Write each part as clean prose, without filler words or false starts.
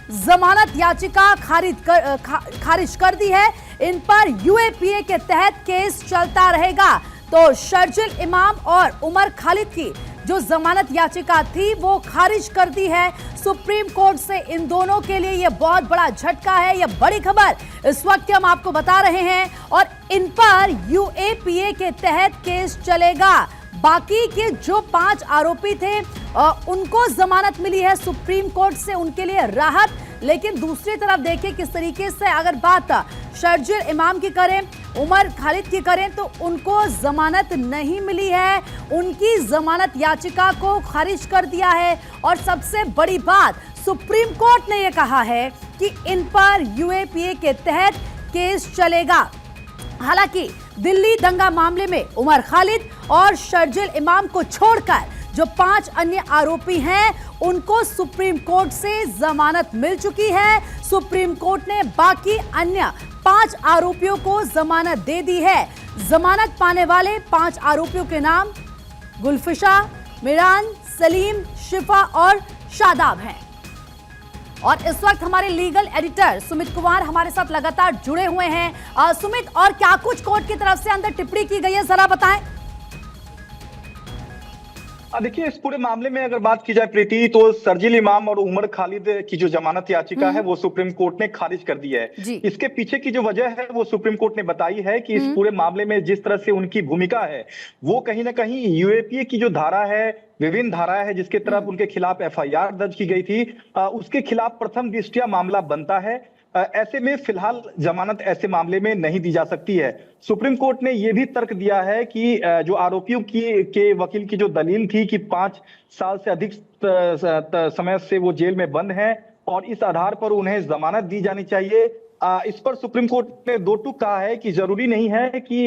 जमानत याचिका खारिज कर दी है। इन पर यूएपीए के तहत केस चलता रहेगा। तो शर्जिल इमाम और उमर खालिद की जो जमानत याचिका थी वो खारिज कर दी है सुप्रीम कोर्ट से। इन दोनों के लिए यह बहुत बड़ा झटका है, यह बड़ी खबर इस वक्त हम आपको बता रहे हैं। और इन पर यूएपीए के तहत केस चलेगा। बाकी के जो 5 आरोपी थे उनको जमानत मिली है सुप्रीम कोर्ट से, उनके लिए राहत। लेकिन दूसरी तरफ देखिए किस तरीके से अगर बात शर्जिल इमाम की करें, उमर खालिद की करें, तो उनको जमानत नहीं मिली है। उनकी जमानत याचिका को खारिज कर दिया है। और सबसे बड़ी बात, सुप्रीम कोर्ट ने यह कहा है कि इन पर यूएपीए के तहत केस चलेगा। हालांकि दिल्ली दंगा मामले में उमर खालिद और शर्जिल इमाम को छोड़कर जो 5 अन्य आरोपी हैं उनको सुप्रीम कोर्ट से जमानत मिल चुकी है। सुप्रीम कोर्ट ने बाकी अन्य 5 आरोपियों को जमानत दे दी है। जमानत पाने वाले 5 आरोपियों के नाम गुलफिशा, मिरान, सलीम, शिफा और शादाब हैं। और इस वक्त हमारे लीगल एडिटर सुमित कुमार हमारे साथ लगातार जुड़े हुए हैं। सुमित, और क्या कुछ कोर्ट की तरफ से अंदर टिप्पणी की गई है, जरा बताएं। देखिए, इस पूरे मामले में अगर बात की जाए प्रीति, तो शर्जिल इमाम और उमर खालिद की जो जमानत याचिका है वो सुप्रीम कोर्ट ने खारिज कर दी है। इसके पीछे की जो वजह है वो सुप्रीम कोर्ट ने बताई है कि इस पूरे मामले में जिस तरह से उनकी भूमिका है वो कहीं ना कहीं यूएपीए की जो धारा है, विभिन्न धाराएं है जिसके तरफ उनके खिलाफ एफआईआर दर्ज की गई थी, उसके खिलाफ प्रथम दृष्टया मामला बनता है। ऐसे में फिलहाल जमानत ऐसे मामले में नहीं दी जा सकती है। सुप्रीम कोर्ट ने यह भी तर्क दिया है कि जो आरोपियों के वकील की जो दलील थी कि 5 साल से अधिक समय से वो जेल में बंद हैं और इस आधार पर उन्हें जमानत दी जानी चाहिए। इस पर सुप्रीम कोर्ट ने दो टूक कहा है कि जरूरी नहीं है कि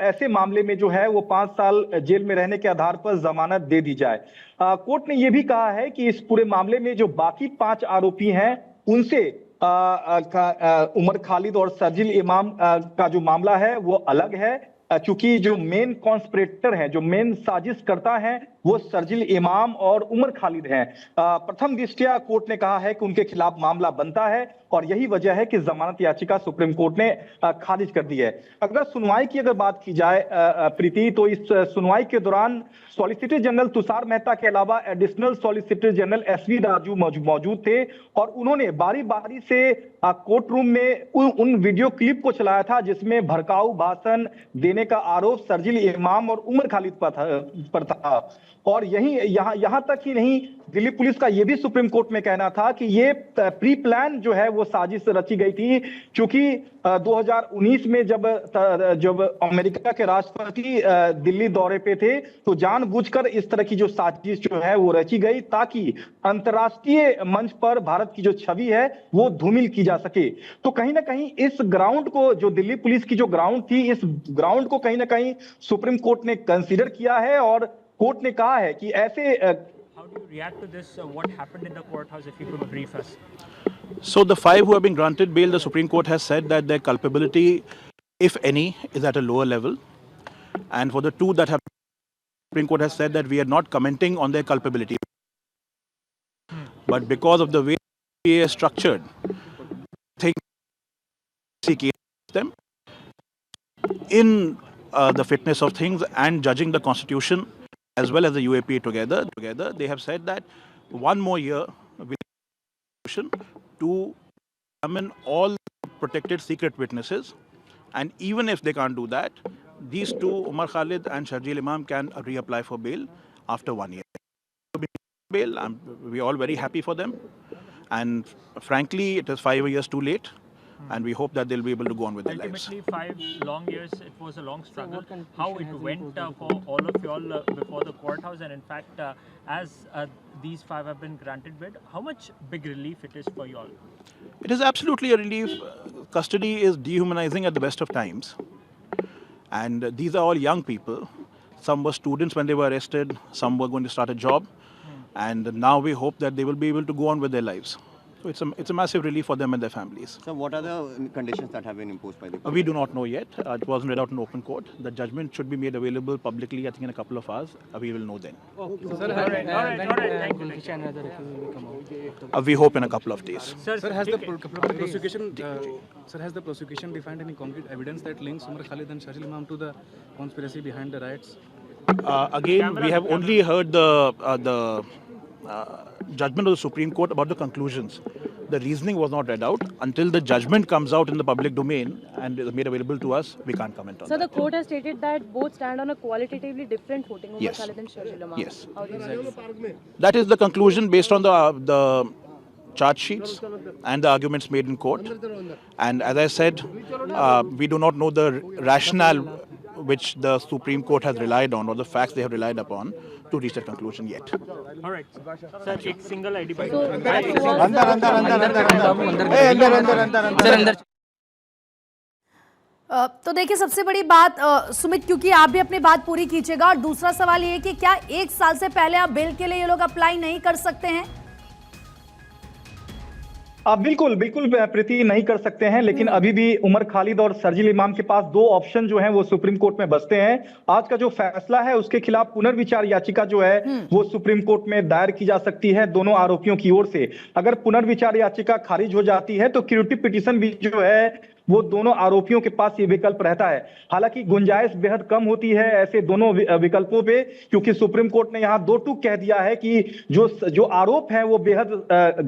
ऐसे मामले में जो है वो 5 साल जेल में रहने के आधार पर जमानत दे दी जाए। कोर्ट ने यह भी कहा है कि इस पूरे मामले में जो बाकी 5 आरोपी हैं उनसे उमर खालिद और शर्जिल इमाम का जो मामला है वो अलग है, क्योंकि जो मेन कॉन्स्पिरेटर हैं, जो मेन साजिशकर्ता हैं, वो शर्जिल इमाम और उमर खालिद हैं। प्रथम दृष्टया कोर्ट ने कहा है कि उनके खिलाफ मामला बनता है और यही वजह है कि जमानत याचिका सुप्रीम कोर्ट ने खारिज कर दी है। अगर सुनवाई की अगर बात की जाए प्रीति, तो इस सुनवाई के दौरान सॉलिसिटर जनरल तुषार मेहता के अलावा additional solicitor general S V Raju मौजूद थे और उन्होंने बारी बारी से कोर्ट रूम में उन वीडियो क्लिप को चलाया था जिसमें भड़काऊ भाषण देने का आरोप शर्जिल इमाम और उमर खालिद पर था। और यहां तक ही नहीं, दिल्ली पुलिस का यह भी सुप्रीम कोर्ट में कहना था कि ये प्री प्लान जो है वो साजिश रची गई थी, क्योंकि 2019 में जब अमेरिका के राष्ट्रपति दिल्ली दौरे पे थे तो जानबूझकर इस तरह की जो साजिश जो है वो रची गई ताकि अंतर्राष्ट्रीय मंच पर भारत की जो छवि है वो धूमिल की जा सके। तो कहीं ना कहीं इस ग्राउंड को, जो दिल्ली पुलिस की जो ग्राउंड थी, इस ग्राउंड को कहीं ना कहीं सुप्रीम कोर्ट ने कंसीडर किया है और कोर्ट ने कहा है कि ऐसे How do you react to this? What happened in the courthouse, if you could brief us? So the 5 who have been granted bail, the Supreme Court has said that their culpability, if any, is at a lower level. And for the 2 that have, the Supreme Court has said that we are not commenting on their culpability. But because of the way it is structured, I think them in the fitness of things and judging the Constitution as well as the UAPA together, they have said that 1 more year to examine all protected secret witnesses, and even if they can't do that, these 2, Umar Khalid and Shardil Imam, can reapply for bail after 1 year. Bail, we are all very happy for them, and frankly, it is 5 years too late. And we hope that they'll be able to go on with their lives. Ultimately, 5 long years, it was a long struggle. How it went for all of y'all before the courthouse, and in fact, as these 5 have been granted bail, how much big relief it is for y'all? It is absolutely a relief. Custody is dehumanizing at the best of times. And these are all young people. Some were students when they were arrested. Some were going to start a job. And now we hope that they will be able to go on with their lives. So it's a massive relief for them and their families. So what are the conditions that have been imposed by the court? We do not know yet. It wasn't read out in open court. The judgment should be made available publicly, I think, in a couple of hours. We will know then. We hope in a couple of days. Sir, has the prosecution defined any concrete evidence that links Umar Khalid and Sharjeel Imam to the conspiracy behind the riots? Again, we have only heard the judgment of the Supreme Court about the conclusions. The reasoning was not read out. Until the judgment comes out in the public domain and is made available to us, we can't comment on that. So the court has stated that both stand on a qualitatively different footing, Umar Yes. Khalid and Sharjeel Imam. Yes. How do you see this? That is the conclusion based on the charge sheets and the arguments made in court. And as I said, we do not know the rationale which the Supreme Court has relied on or the facts they have relied upon to reach that conclusion yet. All right, sir. एक single ID by. So that was तो देखिए सबसे बड़ी बात सुमित, क्योंकि आप भी अपनी बात पूरी कीजिएगा, और दूसरा सवाल ये कि क्या 1 साल से पहले आप बेल के लिए ये लोग अप्लाई नहीं कर सकते हैं? बिल्कुल प्रीति नहीं कर सकते हैं, लेकिन अभी भी उमर खालिद और शर्जील इमाम के पास 2 ऑप्शन जो हैं वो सुप्रीम कोर्ट में बचते हैं। आज का जो फैसला है उसके खिलाफ पुनर्विचार याचिका जो है वो सुप्रीम कोर्ट में दायर की जा सकती है दोनों आरोपियों की ओर से। अगर पुनर्विचार याचिका खारिज हो जाती है तो क्यूरेटिव पिटीशन भी जो है वो दोनों आरोपियों के पास ये विकल्प रहता है। हालांकि गुंजाइश बेहद कम होती है ऐसे दोनों विकल्पों पे, क्योंकि सुप्रीम कोर्ट ने यहाँ 2 टूक कह दिया है कि जो आरोप हैं वो बेहद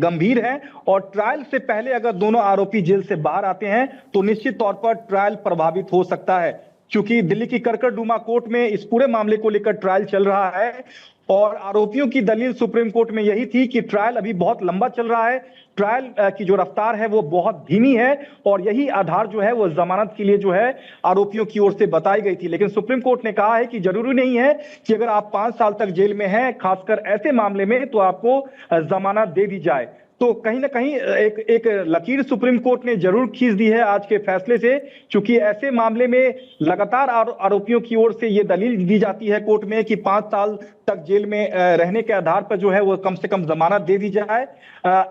गंभीर हैं और ट्रायल से पहले अगर दोनों आरोपी जेल से बाहर आते हैं तो निश्चित तौर पर ट्रायल प्रभावित हो सकता है। क्योंकि दिल्ली की करकरडुमा कोर्ट में इस पूरे मामले को लेकर ट्रायल चल रहा है और आरोपियों की दलील सुप्रीम कोर्ट में यही थी कि ट्रायल अभी बहुत लंबा चल रहा है, ट्रायल की जो रफ्तार है वो बहुत धीमी है और यही आधार जो है वो जमानत के लिए जो है आरोपियों की ओर से बताई गई थी। लेकिन सुप्रीम कोर्ट ने कहा है कि जरूरी नहीं है कि अगर आप 5 साल तक जेल में हैं, खासकर ऐसे मामले में, तो आपको जमानत दे दी जाए। तो कहीं ना कहीं एक लकीर सुप्रीम कोर्ट ने जरूर खींच दी है आज के फैसले से, क्योंकि ऐसे मामले में लगातार आरोपियों की ओर से ये दलील दी जाती है कोर्ट में कि 5 साल तक जेल में रहने के आधार पर जो है वो कम से कम जमानत दे दी जाए।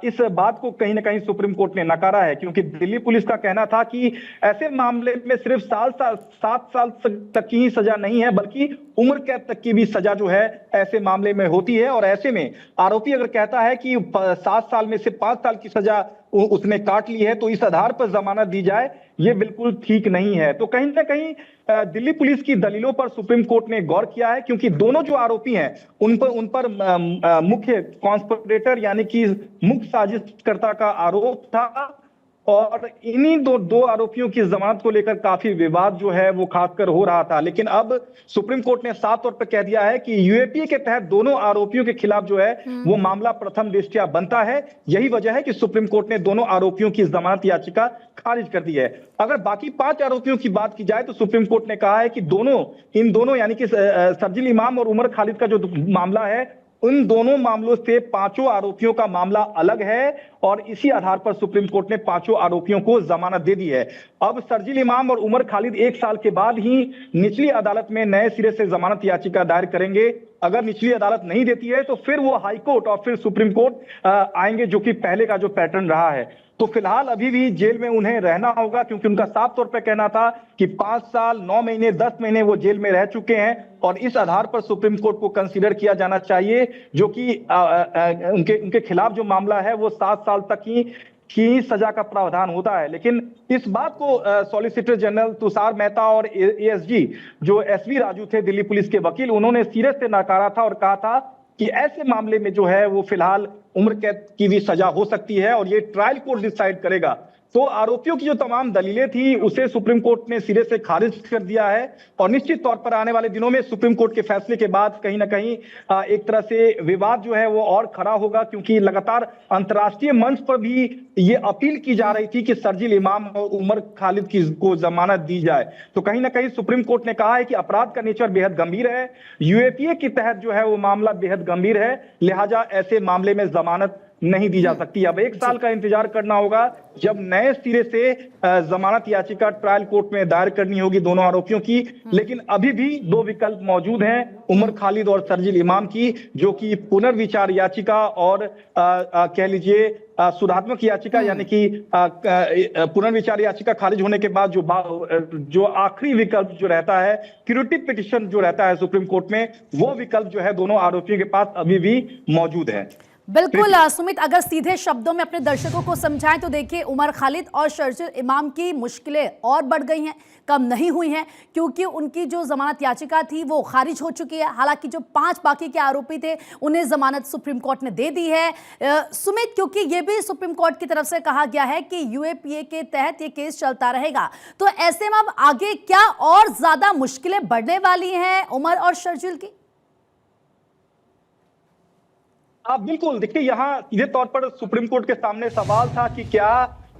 इस बात को कहीं ना कहीं सुप्रीम कोर्ट ने नकारा है, क्योंकि दिल्ली पुलिस का कहना था कि ऐसे मामले में सिर्फ 7 साल तक की ही सजा नहीं है बल्कि उम्र कैद तक की भी सजा जो है ऐसे मामले में होती है। और ऐसे में आरोपी अगर कहता है कि 7 साल में से 5 साल की सजा उसने काट ली है तो इस आधार पर जमानत दी जाए, ये बिल्कुल ठीक नहीं है। तो कहीं ना कहीं दिल्ली पुलिस की दलीलों पर सुप्रीम कोर्ट ने गौर किया है, क्योंकि दोनों जो आरोपी हैं उन पर मुख्य कॉन्स्पिरेटर यानी कि मुख्य साजिशकर्ता का आरोप था और इन्हीं दो आरोपियों की जमानत को लेकर काफी विवाद जो है वो खासकर हो रहा था। लेकिन अब सुप्रीम कोर्ट ने साफ तौर पर कह दिया है कि यूएपीए के तहत दोनों आरोपियों के खिलाफ जो है वो मामला प्रथम दृष्टया बनता है। यही वजह है कि सुप्रीम कोर्ट ने दोनों आरोपियों की जमानत याचिका खारिज कर दी है। अगर बाकी 5 आरोपियों की बात की जाए तो सुप्रीम कोर्ट ने कहा है कि इन दोनों यानी कि शर्जील इमाम और उमर खालिद का जो मामला है उन दोनों मामलों से 5 आरोपियों का मामला अलग है और इसी आधार पर सुप्रीम कोर्ट ने 5 आरोपियों को जमानत दे दी है। अब शर्जील इमाम और उमर खालिद 1 साल के बाद ही निचली अदालत में नए सिरे से जमानत याचिका दायर करेंगे। अगर निचली अदालत नहीं देती है तो फिर वो हाई कोर्ट और फिर सुप्रीम कोर्ट आएंगे, जो कि पहले का जो पैटर्न रहा है। तो फिलहाल अभी भी जेल में उन्हें रहना होगा, क्योंकि उनका साफ तौर पर कहना था कि 5 साल 9 महीने 10 महीने वो जेल में रह चुके हैं और इस आधार पर सुप्रीम कोर्ट को कंसीडर किया जाना चाहिए, जो कि उनके खिलाफ जो मामला है वो 7 साल तक की सजा का प्रावधान होता है। लेकिन इस बात को सॉलिसिटर जनरल तुषार मेहता और एएसजी जो एसवी राजू थे दिल्ली पुलिस के वकील, उन्होंने सिरे से नकारा था और कहा था कि ऐसे मामले में जो है वो फिलहाल उम्र कैद की भी सजा हो सकती है और ये ट्रायल कोर्ट डिसाइड करेगा। तो आरोपियों की जो तमाम दलीलें थी उसे सुप्रीम कोर्ट ने सिरे से खारिज कर दिया है और निश्चित तौर पर आने वाले दिनों में सुप्रीम कोर्ट के फैसले के बाद कहीं ना कहीं एक तरह से विवाद जो है वो और खड़ा होगा, क्योंकि लगातार अंतर्राष्ट्रीय मंच पर भी ये अपील की जा रही थी कि शर्जील इमाम और उमर खालिद को जमानत दी जाए। तो कहीं ना कहीं सुप्रीम कोर्ट ने कहा है कि अपराध का नेचर बेहद गंभीर है, यूएपीए के तहत जो है वो मामला बेहद गंभीर है, लिहाजा ऐसे मामले में जमानत नहीं दी जा सकती। अब 1 साल का इंतजार करना होगा जब नए सिरे से जमानत याचिका ट्रायल कोर्ट में दायर करनी होगी दोनों आरोपियों की। लेकिन अभी भी 2 विकल्प मौजूद हैं उमर खालिद और शर्जील इमाम की, जो कि पुनर्विचार याचिका और कह लीजिए सुधात्मक याचिका, यानी कि पुनर्विचार याचिका खारिज होने के बाद जो आखिरी विकल्प जो रहता है, क्यूरेटिव पिटिशन जो रहता है सुप्रीम कोर्ट में, वो विकल्प जो है दोनों आरोपियों के पास अभी भी मौजूद है। बिल्कुल सुमित, अगर सीधे शब्दों में अपने दर्शकों को समझाएं तो देखिए, उमर खालिद और शर्जील इमाम की मुश्किलें और बढ़ गई हैं, कम नहीं हुई हैं, क्योंकि उनकी जो जमानत याचिका थी वो खारिज हो चुकी है। हालांकि जो 5 बाकी के आरोपी थे उन्हें जमानत सुप्रीम कोर्ट ने दे दी है। सुमित, क्योंकि ये भी सुप्रीम कोर्ट की तरफ से कहा गया है कि यूएपीए के तहत ये केस चलता रहेगा, तो ऐसे में अब आगे क्या और ज्यादा मुश्किलें बढ़ने वाली हैं उमर और शर्जील की? बिल्कुल, देखिए यहाँ सीधे तौर पर सुप्रीम कोर्ट के सामने सवाल था कि क्या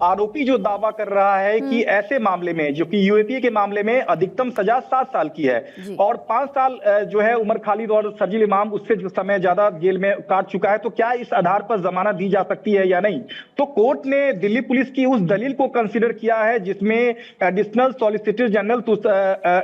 आरोपी जो दावा कर रहा है कि ऐसे मामले में, जो कि यूएपीए के मामले में अधिकतम सजा 7 साल की है और 5 साल जो है उमर खालिद और शर्जील इमाम उससे जो समय ज्यादा जेल में काट चुका है, तो क्या इस आधार पर जमानत दी जा सकती है या नहीं। तो कोर्ट ने दिल्ली पुलिस की उस दलील को कंसीडर किया है जिसमें additional solicitor general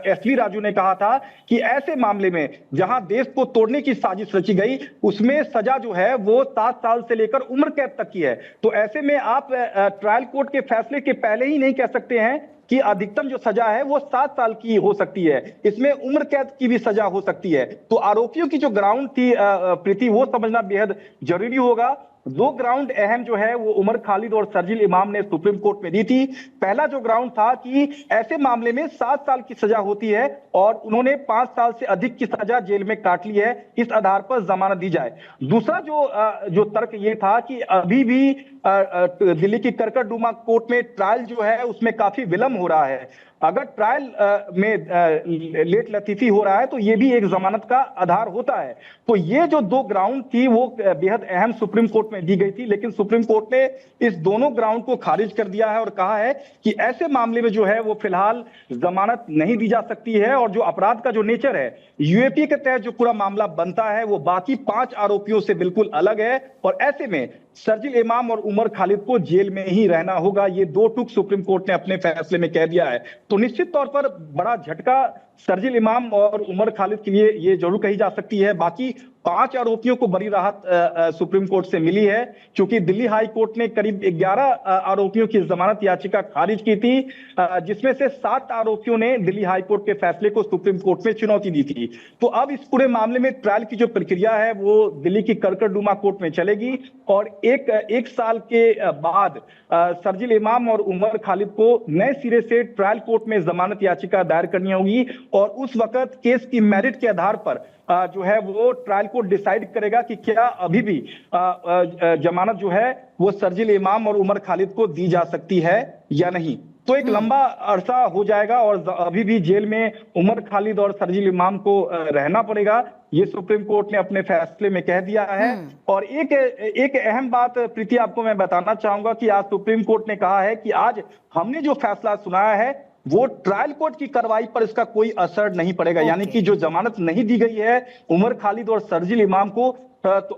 S V Raju ने कहा था कि ऐसे मामले में जहां देश को तोड़ने की साजिश रची गई, उसमें सजा जो है वो 7 साल से लेकर उम्र कैद तक की है। तो ऐसे में आप ट्रायल कोर्ट के फैसले के पहले ही नहीं कह सकते हैं कि अधिकतम जो सजा है वो 7 साल की हो सकती है, इसमें उम्र कैद की भी सजा हो सकती है। तो आरोपियों की जो ग्राउंड थी प्रीति, वो समझना बेहद जरूरी होगा। 2 ग्राउंड अहम जो है वो उमर खालिद और शर्जील इमाम ने सुप्रीम कोर्ट में दी थी। पहला जो ग्राउंड था कि ऐसे मामले में 7 साल की सजा होती है और उन्होंने 5 साल से अधिक की सजा जेल में काट ली है, इस आधार पर जमानत दी जाए। दूसरा जो तर्क ये था कि अभी भी दिल्ली की करकरडुमा कोर्ट में ट्रायल जो है उसमें काफी विलंब हो रहा है। अगर ट्रायल में लेट लतीफी हो रहा है तो ये भी एक जमानत का आधार होता है। तो ये जो 2 ग्राउंड थी वो बेहद अहम सुप्रीम कोर्ट में दी गई थी, लेकिन सुप्रीम कोर्ट ने इस दोनों ग्राउंड को खारिज कर दिया है और कहा है कि ऐसे मामले में जो है वो फिलहाल जमानत नहीं दी जा सकती है। और जो अपराध का जो नेचर है, यूएपीए के तहत जो पूरा मामला बनता है वो बाकी 5 आरोपियों से बिल्कुल अलग है और ऐसे में शर्जील इमाम और उमर खालिद को जेल में ही रहना होगा। ये 2 टूक सुप्रीम कोर्ट ने अपने फैसले में कह दिया है। तो निश्चित तौर पर बड़ा झटका शर्जील इमाम और उमर खालिद के लिए ये जरूर कही जा सकती है। बाकी 5 आरोपियों को बड़ी राहत सुप्रीम कोर्ट से मिली है, क्योंकि दिल्ली हाई कोर्ट ने करीब 11 आरोपियों की जमानत याचिका खारिज की थी, जिसमें से 7 आरोपियों ने दिल्ली हाई कोर्ट के फैसले को सुप्रीम कोर्ट में चुनौती दी थी। तो अब इस पूरे मामले में ट्रायल की जो प्रक्रिया है वो दिल्ली की करकरडुमा कोर्ट में चलेगी और एक साल के बाद शर्जील इमाम और उमर खालिद को नए सिरे से ट्रायल कोर्ट में जमानत याचिका दायर करनी होगी और उस वक्त केस की मेरिट के आधार पर जो है वो ट्रायल कोर्ट डिसाइड करेगा कि क्या अभी भी जमानत जो है वो शर्जील इमाम और उमर खालिद को दी जा सकती है या नहीं। तो एक लंबा अरसा हो जाएगा और अभी भी जेल में उमर खालिद और शर्जील इमाम को रहना पड़ेगा, ये सुप्रीम कोर्ट ने अपने फैसले में कह दिया है। और एक अहम बात प्रीति आपको मैं बताना चाहूंगा कि आज सुप्रीम कोर्ट ने कहा है कि आज हमने जो फैसला सुनाया है वो ट्रायल कोर्ट की कार्रवाई पर इसका कोई असर नहीं पड़ेगा। यानी कि जो जमानत नहीं दी गई है उमर खालिद और शर्जील इमाम को,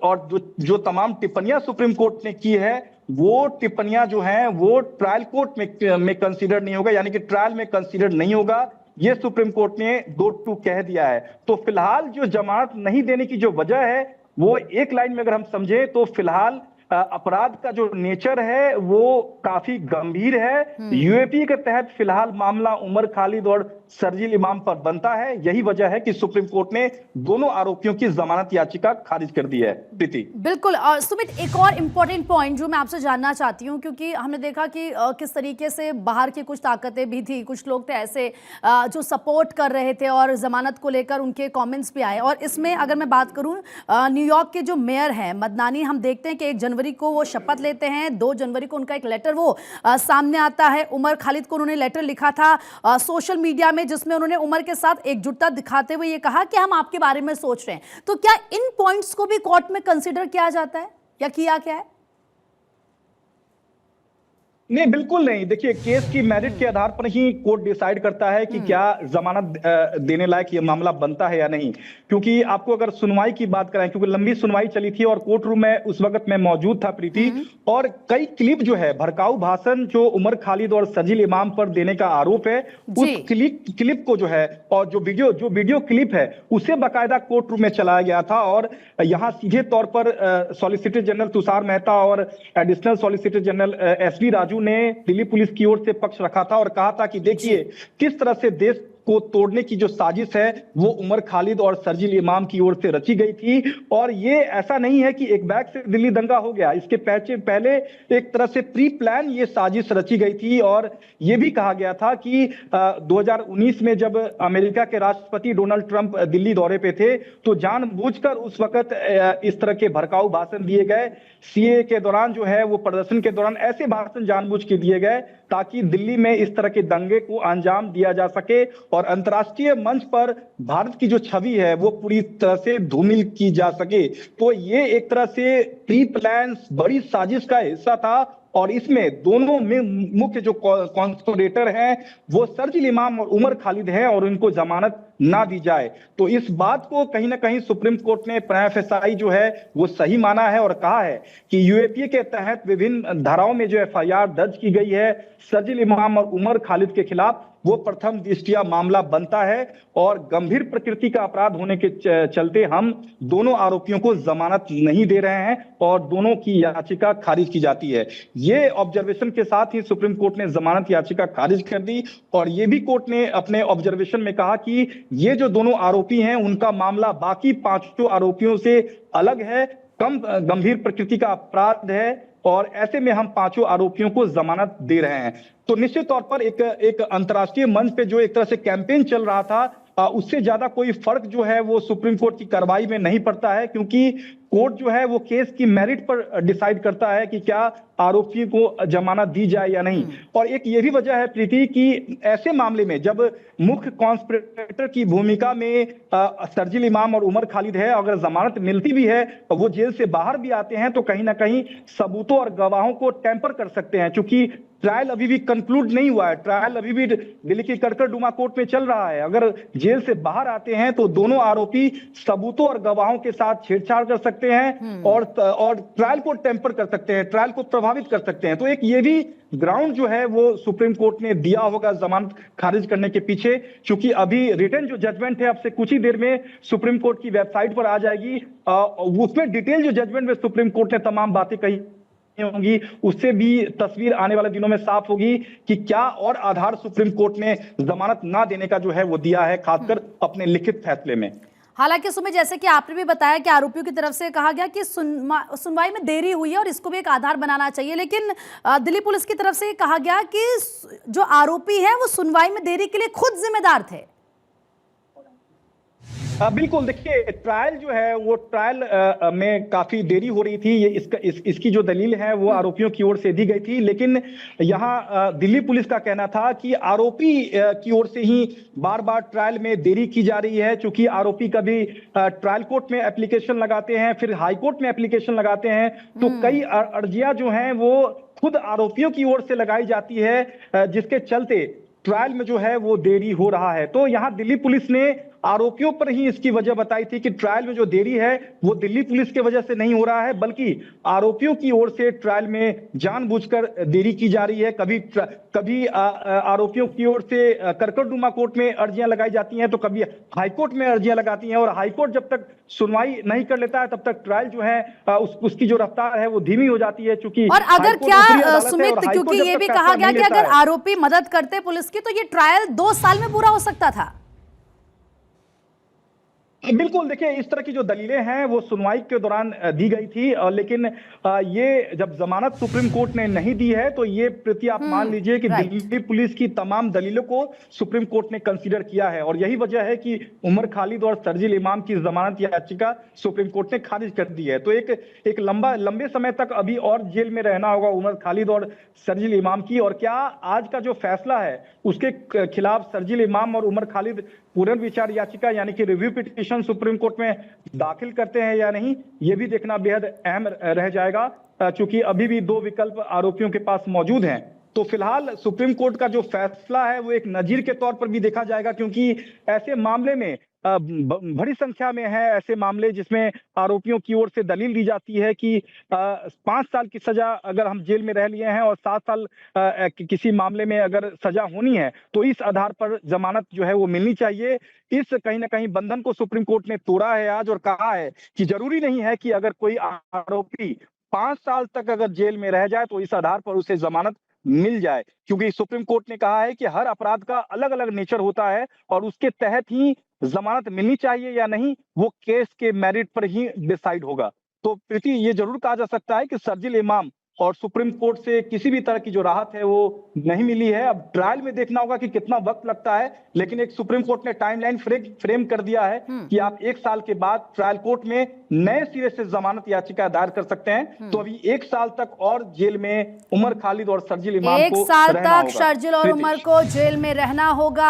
और जो तमाम टिप्पणियां सुप्रीम कोर्ट ने की है वो टिप्पणियां जो हैं वो ट्रायल कोर्ट में कंसीडर नहीं होगा, यानी कि ट्रायल में कंसीडर नहीं होगा, ये सुप्रीम कोर्ट ने 2 टूक कह दिया है। तो फिलहाल जो जमानत नहीं देने की जो वजह है वो एक लाइन में अगर हम समझे तो फिलहाल अपराध का जो नेचर है वो काफी गंभीर है। यूएपीए के तहत फिलहाल मामला उमर खालिद और शर्जील इमाम पर बनता है, यही वजह है कि सुप्रीम कोर्ट ने दोनों आरोपियों की जमानत याचिका खारिज कर दी है। प्रीति, बिल्कुल। और सुमित, एक और इम्पोर्टेंट पॉइंट जो मैं आपसे जानना चाहती हूँ, क्योंकि हमने देखा कि किस तरीके से बाहर की कुछ ताकतें भी थी, कुछ लोग थे ऐसे जो सपोर्ट कर रहे थे और जमानत को लेकर उनके कॉमेंट्स भी आए। और इसमें अगर मैं बात करूँ न्यूयॉर्क के जो मेयर हैं मदनानी, हम देखते हैं कि 1 जनवरी को वो शपथ लेते हैं, 2 जनवरी को उनका एक लेटर वो सामने आता है। उमर खालिद को उन्होंने लेटर लिखा था सोशल मीडिया में, जिसमें उन्होंने उमर के साथ एकजुटता दिखाते हुए ये कहा कि हम आपके बारे में सोच रहे हैं। तो क्या इन पॉइंट्स को भी कोर्ट में कंसीडर किया जाता है या किया क्या है? नहीं, बिल्कुल नहीं। देखिए, केस की मेरिट के आधार पर ही कोर्ट डिसाइड करता है कि क्या जमानत देने लायक ये मामला बनता है या नहीं। क्योंकि आपको अगर सुनवाई की बात करें, क्योंकि लंबी सुनवाई चली थी और कोर्ट रूम में उस वक्त मैं मौजूद था प्रीति, और कई क्लिप जो है भड़काऊ भाषण जो उमर खालिद और शर्जील इमाम पर देने का आरोप है, उस क्लिप को जो है, और जो वीडियो क्लिप है, उसे बाकायदा कोर्ट रूम में चलाया गया था। और यहाँ सीधे तौर पर सॉलिसिटर जनरल तुषार मेहता और additional solicitor general S V Raju ने दिल्ली पुलिस की ओर से पक्ष रखा था और कहा था कि देखिए किस तरह से देश को तोड़ने की जो साजिश है वो उमर खालिद और शर्जील इमाम की ओर से रची गई थी। और ये ऐसा नहीं है कि एक बैग से दिल्ली दंगा हो गया, इसके पहले एक तरह से प्री प्लान ये साजिश रची गई थी। और ये भी कहा गया था कि 2019 में जब अमेरिका के राष्ट्रपति डोनाल्ड ट्रंप दिल्ली दौरे पे थे तो जानबूझकर उस वक्त इस तरह के भड़काऊ भाषण दिए गए। सीए के दौरान जो है वो प्रदर्शन के दौरान ऐसे भाषण जानबूझ के दिए गए ताकि दिल्ली में इस तरह के दंगे को अंजाम दिया जा सके और अंतर्राष्ट्रीय मंच पर भारत की जो छवि है वो पूरी तरह से धूमिल की जा सके। तो ये एक तरह से प्री प्लान बड़ी साजिश का हिस्सा था। और इसमें दोनों में मुख्य जो कॉन्स्पिरेटर हैं वो शर्जील इमाम और उमर खालिद हैं और उनको जमानत ना दी जाए। तो इस बात को कहीं ना कहीं सुप्रीम कोर्ट ने एफएसआई जो है वो सही माना है और कहा है कि यूएपीए के तहत विभिन्न धाराओं में जो एफआईआर दर्ज की गई है शर्जील इमाम और उमर खालिद के खिलाफ वो प्रथम दृष्टया मामला बनता है और गंभीर प्रकृति का अपराध होने के चलते हम दोनों आरोपियों को जमानत नहीं दे रहे हैं और दोनों की याचिका खारिज की जाती है। ये ऑब्जर्वेशन के साथ ही सुप्रीम कोर्ट ने जमानत याचिका खारिज कर दी और ये भी कोर्ट ने अपने ऑब्जर्वेशन में कहा कि ये जो दोनों आरोपी हैं उनका मामला बाकी पांचों आरोपियों से अलग है, कम गंभीर प्रकृति का अपराध है और ऐसे में हम पांचों आरोपियों को जमानत दे रहे हैं। तो निश्चित तौर पर एक अंतर्राष्ट्रीय मंच पे जो एक तरह से कैंपेन चल रहा था उससे ज्यादा कोई फर्क जो है वो सुप्रीम कोर्ट की कार्रवाई में नहीं पड़ता है, क्योंकि कोर्ट जो है वो केस की मेरिट पर डिसाइड करता है कि क्या आरोपी को जमानत दी जाए या नहीं। और एक ये भी वजह है प्रीति कि ऐसे मामले में जब मुख्य कॉन्स्पिरेटर की भूमिका में शर्जील इमाम और उमर खालिद है, अगर जमानत मिलती भी है वो जेल से बाहर भी आते हैं तो कहीं ना कहीं सबूतों और गवाहों को टेम्पर कर सकते हैं। चूंकि ट्रायल अभी भी कंक्लूड नहीं हुआ है, ट्रायल अभी भी दिल्ली की कड़कड़डुमा कोर्ट में चल रहा है। अगर जेल से बाहर आते हैं तो दोनों आरोपी सबूतों और गवाहों के साथ छेड़छाड़ कर सकते हैं और ट्रायल को टेम्पर कर सकते हैं, ट्रायल को प्रभावित कर सकते हैं। तो एक ये भी ग्राउंड जो है वो सुप्रीम कोर्ट ने दिया होगा जमानत खारिज करने के पीछे, क्योंकि अभी रिटन जो जजमेंट है अब से कुछ ही देर में सुप्रीम कोर्ट की वेबसाइट पर आ जाएगी। उसमें डिटेल जो जजमेंट में सुप्रीम कोर्ट ने तमाम बातें कही होंगी, उससे भी तस्वीर आने वाले दिनों में साफ होगी कि क्या और आधार सुप्रीम कोर्ट ने जमानत ना देने का जो है वो दिया है, खासकर अपने लिखित फैसले में। हालांकि सुमित, जैसे कि आपने भी बताया कि आरोपियों की तरफ से कहा गया कि सुनवाई में देरी हुई है और इसको भी एक आधार बनाना चाहिए, लेकिन दिल्ली पुलिस की तरफ से कहा गया कि जो आरोपी है वो सुनवाई में देरी के लिए खुद जिम्मेदार थे। बिल्कुल, देखिए ट्रायल जो है वो ट्रायल में काफी देरी हो रही थी। ये इसकी जो दलील है वो आरोपियों की ओर से दी गई थी, लेकिन यहाँ दिल्ली पुलिस का कहना था कि आरोपी की ओर से ही बार बार ट्रायल में देरी की जा रही है। चूंकि आरोपी कभी ट्रायल कोर्ट में एप्लीकेशन लगाते हैं, फिर हाई कोर्ट में एप्लीकेशन लगाते हैं, तो कई अर्जियां जो हैं वो खुद आरोपियों की ओर से लगाई जाती है, जिसके चलते ट्रायल में जो है वो देरी हो रहा है। तो यहाँ दिल्ली पुलिस ने आरोपियों पर ही इसकी वजह बताई थी कि ट्रायल में जो देरी है वो दिल्ली पुलिस की वजह से नहीं हो रहा है, बल्कि आरोपियों की ओर से ट्रायल में जानबूझकर देरी की जा रही है। कभी आरोपियों की ओर से कड़कड़डुमा कोर्ट में अर्जियां लगाई जाती हैं, तो कभी हाईकोर्ट में अर्जियां लगाती हैं, और हाईकोर्ट जब तक सुनवाई नहीं कर लेता है तब तक ट्रायल जो है उसकी जो रफ्तार है वो धीमी हो जाती है। चूंकि और अगर क्या सुमित, क्योंकि ये भी कहा गया कि अगर आरोपी मदद करते पुलिस की तो ये ट्रायल 2 साल में पूरा हो सकता था। बिल्कुल, देखिए इस तरह की जो दलीलें हैं वो सुनवाई के दौरान दी गई थी, लेकिन ये जब जमानत सुप्रीम कोर्ट ने नहीं दी है तो ये प्रति आप मान लीजिए कि दिल्ली पुलिस की तमाम दलीलों को सुप्रीम कोर्ट ने कंसीडर किया है, और यही वजह है कि उमर खालिद और शर्जील इमाम की जमानत याचिका सुप्रीम कोर्ट ने खारिज कर दी है। तो एक लंबे समय तक अभी और जेल में रहना होगा उमर खालिद और शर्जील इमाम की। और क्या आज का जो फैसला है उसके खिलाफ शर्जील इमाम और उमर खालिद पुनर्विचार याचिका यानी कि रिव्यू पिटीशन सुप्रीम कोर्ट में दाखिल करते हैं या नहीं, ये भी देखना बेहद अहम रह जाएगा, क्योंकि अभी भी 2 विकल्प आरोपियों के पास मौजूद हैं। तो फिलहाल सुप्रीम कोर्ट का जो फैसला है वो एक नजीर के तौर पर भी देखा जाएगा, क्योंकि ऐसे मामले में बड़ी संख्या में है ऐसे मामले जिसमें आरोपियों की ओर से दलील दी जाती है कि 5 साल की सजा अगर हम जेल में रह लिए हैं और 7 साल किसी मामले में अगर सजा होनी है तो इस आधार पर जमानत जो है वो मिलनी चाहिए। इस कहीं ना कहीं बंधन को सुप्रीम कोर्ट ने तोड़ा है आज और कहा है कि जरूरी नहीं है कि अगर कोई आरोपी 5 साल तक अगर जेल में रह जाए तो इस आधार पर उसे जमानत मिल जाए, क्योंकि सुप्रीम कोर्ट ने कहा है कि हर अपराध का अलग अलग नेचर होता है और उसके तहत ही जमानत मिलनी चाहिए या नहीं वो केस के मेरिट पर ही डिसाइड होगा। तो प्रीति, ये जरूर कहा जा सकता है कि शर्जील इमाम और सुप्रीम कोर्ट से किसी भी तरह की जो राहत है वो नहीं मिली है। अब ट्रायल में देखना होगा कि कितना वक्त लगता है, लेकिन एक सुप्रीम कोर्ट ने टाइमलाइन फ्रेम कर दिया है कि आप 1 साल के बाद ट्रायल कोर्ट में नए सिरे से जमानत याचिका दायर कर सकते हैं। तो अभी 1 साल तक और जेल में उमर खालिद और शर्जील इमाम को 1 साल रहना तक होगा। शर्जील और उमर को जेल में रहना होगा।